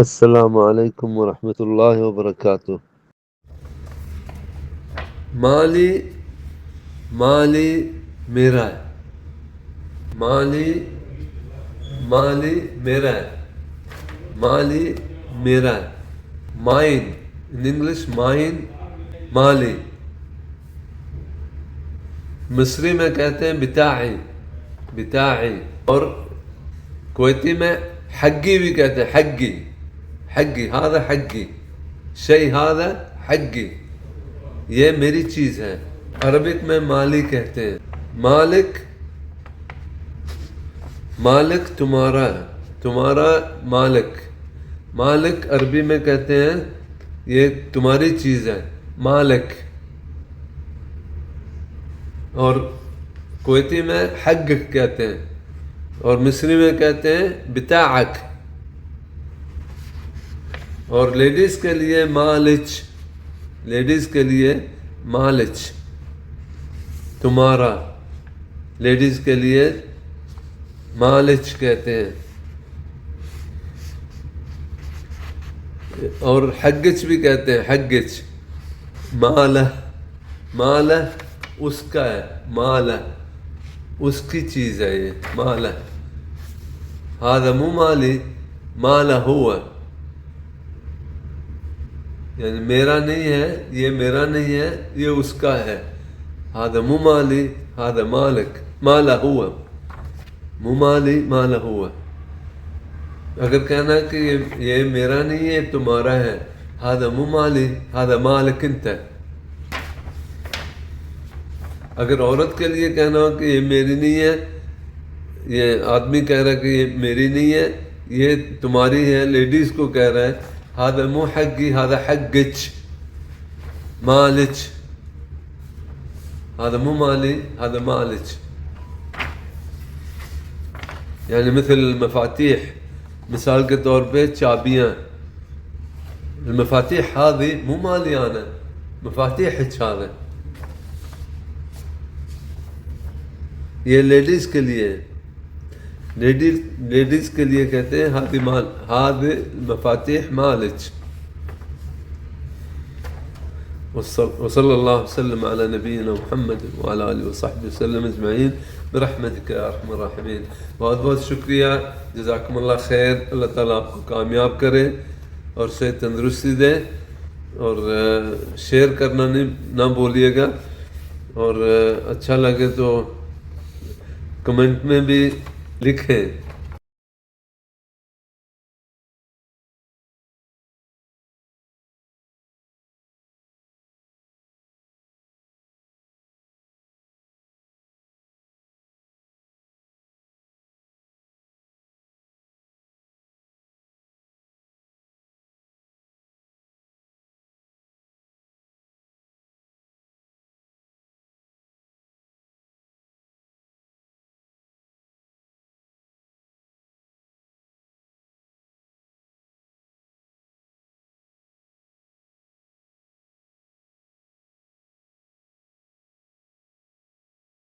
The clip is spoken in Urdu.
السلام علیکم ورحمۃ اللہ وبرکاتہ۔ مالی مالی میرا ہے، مالی مالی میرا ہے، مالی میرا ہے، مائن ان انگلش مائن مالی، مصری میں کہتے ہیں بتاعی بتاعی، اور کویتی میں حقی بھی کہتے ہیں، حقی حقی هذا حقی، شیء هذا حقی، یہ میری چیز ہے۔ عربک میں مالی کہتے ہیں، مالک مالک تمہارا ہے، تمہارا مالک، مالک عربی میں کہتے ہیں یہ تمہاری چیز ہے، مالک، اور کویتی میں حق کہتے ہیں، اور مصری میں کہتے ہیں بتاعک، اور لیڈیز کے لیے مالچ، لیڈیز کے لیے مالچ، تمہارا، لیڈیز کے لیے مالچ کہتے ہیں، اور حگچ بھی کہتے ہیں، حگچ، مالہ مالہ اس کا ہے، مالہ اس کی چیز ہے، یہ مالہ، هذا مو مالی مالہ ہوا، یعنی میرا نہیں ہے، یہ میرا نہیں ہے، یہ اس کا ہے، هذا مو مالی هذا مالک، مالہ ہوا، مو مالی مالہ ہوا۔ اگر کہنا کہ یہ میرا نہیں ہے تمہارا ہے، هذا مو مالی هذا مالک انت۔ اگر عورت کے لیے کہنا ہو کہ یہ میری نہیں ہے، یہ آدمی کہہ رہا ہے کہ یہ میری نہیں ہے، یہ تمہاری ہے، لیڈیز کو کہہ رہا ہے، هذا مو حقی هذا حقچ مالچ، هذا مو مالی هذا مالچ، یعنی مثل المفاتیح، مثال کے طور پہ چابیاں، المفاتیح هذه مو مالی انا، مفاتیحچ هذا، یہ لیڈیز کے لیے، لیڈیز کے لیے کہتے ہیں هذه مال هذه المفاتیح مالچ۔ وصلی اللہ وسلم علی نبینا محمد وعلی آلہ وصحبہ وسلم اجمعین برحمتک یا ارحم الراحمین۔ بہت بہت شکریہ، جزاکم اللہ خیر، اللہ تعالیٰ آپ کو کامیاب کرے اور صحت تندرستی دے، اور شیئر کرنا نہ بولیے گا، اور اچھا لگے تو کمنٹ میں بھی لکھیں۔